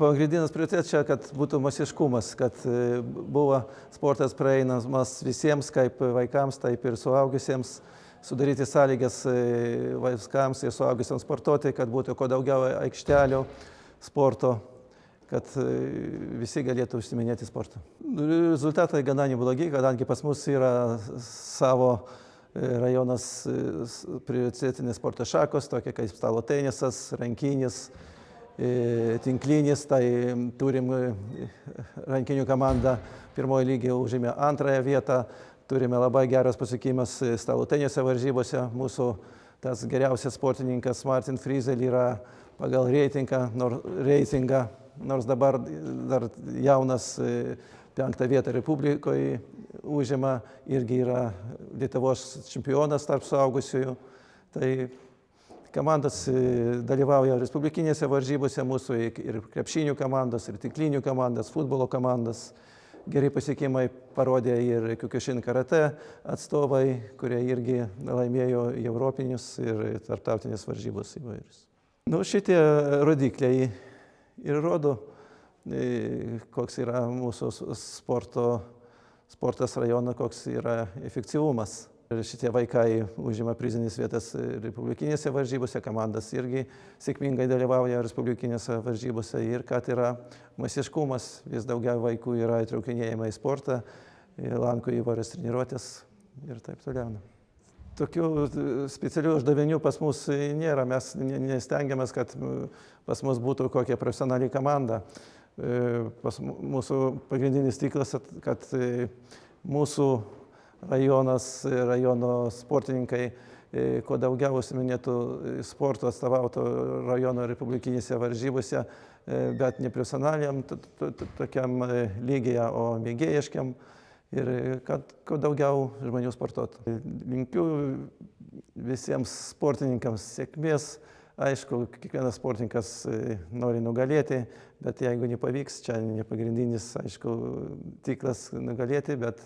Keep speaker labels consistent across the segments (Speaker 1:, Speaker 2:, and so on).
Speaker 1: pagrindinis prioritetas čia, kad būtų masiškumas, kad buvo sportas prieinamas visiems, kaip vaikams, taip ir suaugusiems, sudaryti sąlygas vaikams ir suaugusiems sportuoti, kad būtų kuo daugiau aikštelių sporto, kad visi galėtų užsiiminėti sportą. Rezultatai gana neblogi, kadangi pas mus yra savo rajonas prioritetinės sporto šakos, tokie kaip stalo tenisas, rankinis, tinklinis, tai turim rankinių komandą pirmoje lygiai užėmė antrąją vietą, turime labai geras pasiekimas stalo teniso varžybose, mūsų tas geriausias sportininkas Martin Frizel yra pagal reitingą, nors dabar dar jaunas 5. vietą Republikoje užima, irgi yra Lietuvos čempionas tarp suaugusiųjų. Tai komandos dalyvauja respublikinėse varžybose mūsų ir krepšinių komandos, ir tinklinių komandos, futbolo komandos. Geri pasiekimai parodė ir Kyokushin karate atstovai, kurie irgi laimėjo europinius ir tarptautinės varžybos įvairius. Šitie rodikliai ir rodo, koks yra mūsų sportas rajono, koks yra efektyvumas. Šitie vaikai užima prizinės vietas respublikinėse varžybose, komandas irgi sėkmingai dalyvauja respublikinėse varžybose ir kad yra masiškumas, vis daugiau vaikų yra įtraukinėjama į sportą, lanko įvairias treniruotės ir taip toliau. Tokių specialių uždavinių pas mus nėra, mes nestengiamės, kad pas mus būtų kokia profesionali komanda. Mūsų pagrindinis tikslas, kad mūsų rajono sportininkai kuo daugiau užsiiminėtų sporto, atstovautų rajono republikinėse varžybose, bet ne profesionaliam tokiam lygyje, o mėgėjiškiam ir kad kuo daugiau žmonių sportuotų. Linkiu visiems sportininkams sėkmės. Aišku, kiekvienas sportininkas nori nugalėti, bet jeigu nepavyks, čia ne pagrindinis, aišku, tikslas nugalėti, bet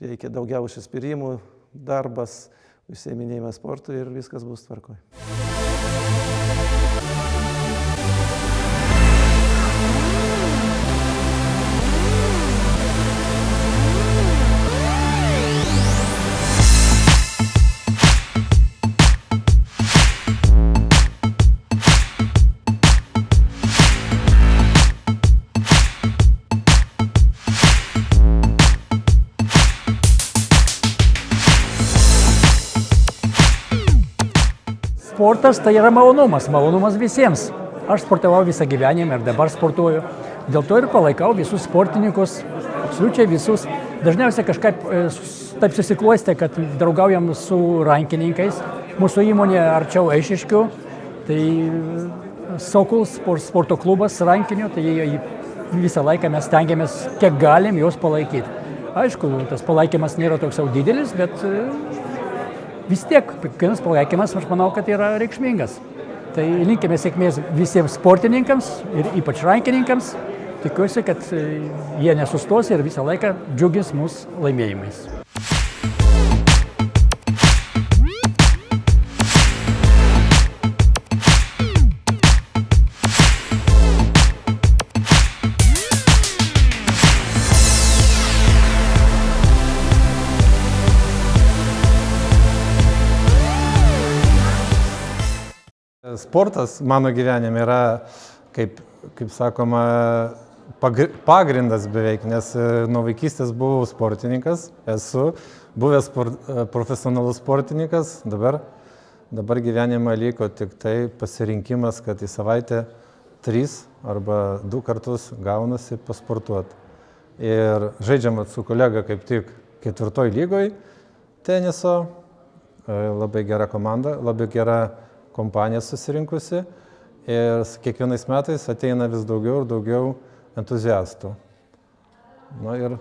Speaker 1: reikia daugiau užsispyrimų, darbas, užsiiminėjimas sportu ir viskas bus tvarkoj.
Speaker 2: Sportas tai yra malonumas visiems. Aš sportavau visą gyvenimą ir dabar sportuoju. Dėl to ir palaikau visus sportininkus, absoliučiai visus. Dažniausiai kažkaip taip susiklostė, kad draugaujam su rankininkais. Mūsų įmonė arčiau Eišiškių, tai Sokol sporto klubas rankinių, tai visą laiką mes stengiamės, kiek galim juos palaikyti. Aišku, tas palaikymas nėra toks jau didelis, bet vis tiek, kiekvienas palaikymas, aš manau, kad yra reikšmingas. Tai linkime sėkmės visiems sportininkams ir ypač rankininkams. Tikiuosi, kad jie nesustos ir visą laiką džiugins mus laimėjimais.
Speaker 3: Sportas mano gyvenime yra, kaip sakoma, pagrindas beveik, nes nuo vaikystės buvau sportininkas, esu buvęs profesionalus sportininkas, dabar gyvenime liko tik tai pasirinkimas, kad į savaitę 3 arba 2 kartus gaunasi pasportuoti. Ir žaidžiam su kolega kaip tik 4. lygoje teniso, labai gera komanda, labai gera kompanija susirinkusi ir kiekvienais metais ateina vis daugiau ir daugiau entuziastų. Ir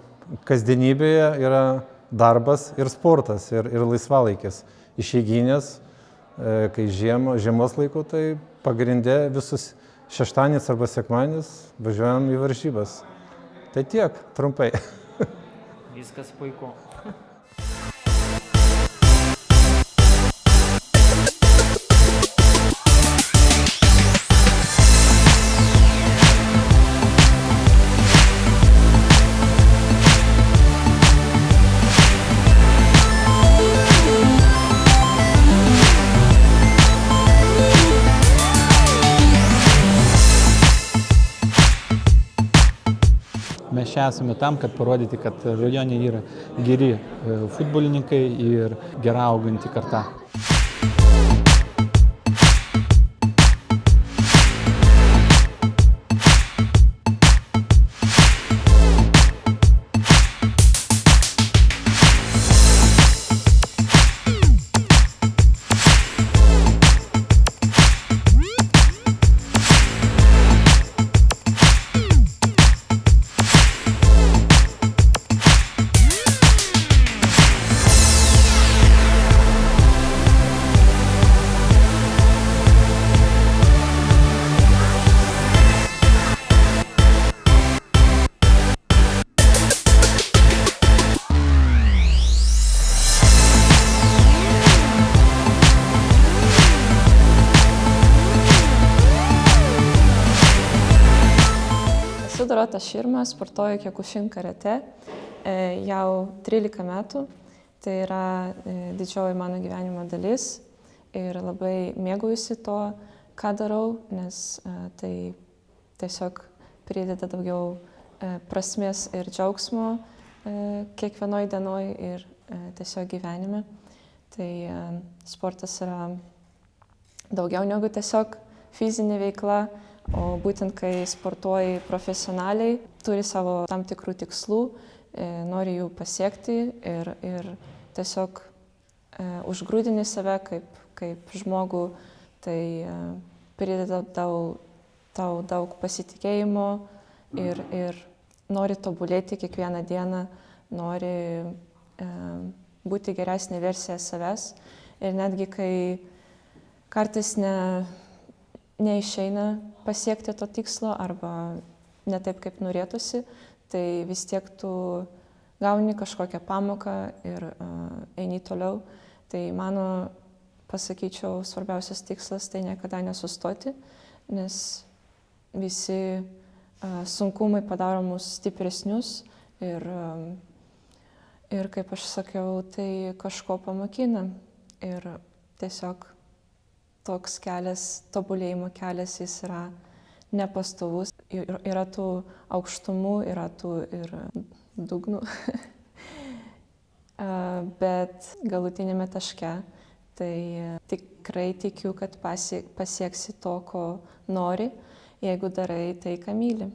Speaker 3: kasdienybėje yra darbas ir sportas ir laisvalaikis. Išeiginės, kai žiemos laiku, tai pagrinde visus šeštadienis arba sekmadienis važiuojam į varžybas. Tai tiek, trumpai.
Speaker 2: Viskas puiku.
Speaker 4: Mes čia esame tam, kad parodyti, kad rajone yra geri futbolininkai ir gera auganti karta.
Speaker 5: Dorota Širma, sportuoju Kiokušin karate jau 13 metų. Tai yra didžioji mano gyvenimo dalis ir labai mėgaujuosi to, ką darau, nes tai tiesiog prideda daugiau prasmės ir džiaugsmo kiekvienoj dienoj ir tiesiog gyvenime. Tai sportas yra daugiau negu tiesiog fizinė veikla. O būtent kai sportuoji profesionaliai, turi savo tam tikrų tikslų, nori jų pasiekti ir tiesiog užgrūdini save kaip žmogų, tai prideda tau daug pasitikėjimo ir nori tobulėti kiekvieną dieną, nori būti geresnė versija savęs. Ir netgi kai kartais neišeina pasiekti to tikslo arba ne taip, kaip norėtųsi, tai vis tiek tu gauni kažkokią pamoką ir eini toliau. Tai mano, pasakyčiau, svarbiausias tikslas tai niekada nesustoti, nes visi sunkumai padaro mus stipresnius ir kaip aš sakiau, tai kažko pamokina. Ir tiesiog toks kelias, tobulėjimo kelias, jis yra nepastovus. Yra tų aukštumų, yra tų ir dugnų. Bet galutinėme taške, tai tikrai tikiu, kad pasieksi to, ko nori, jeigu darai tai, ką myli.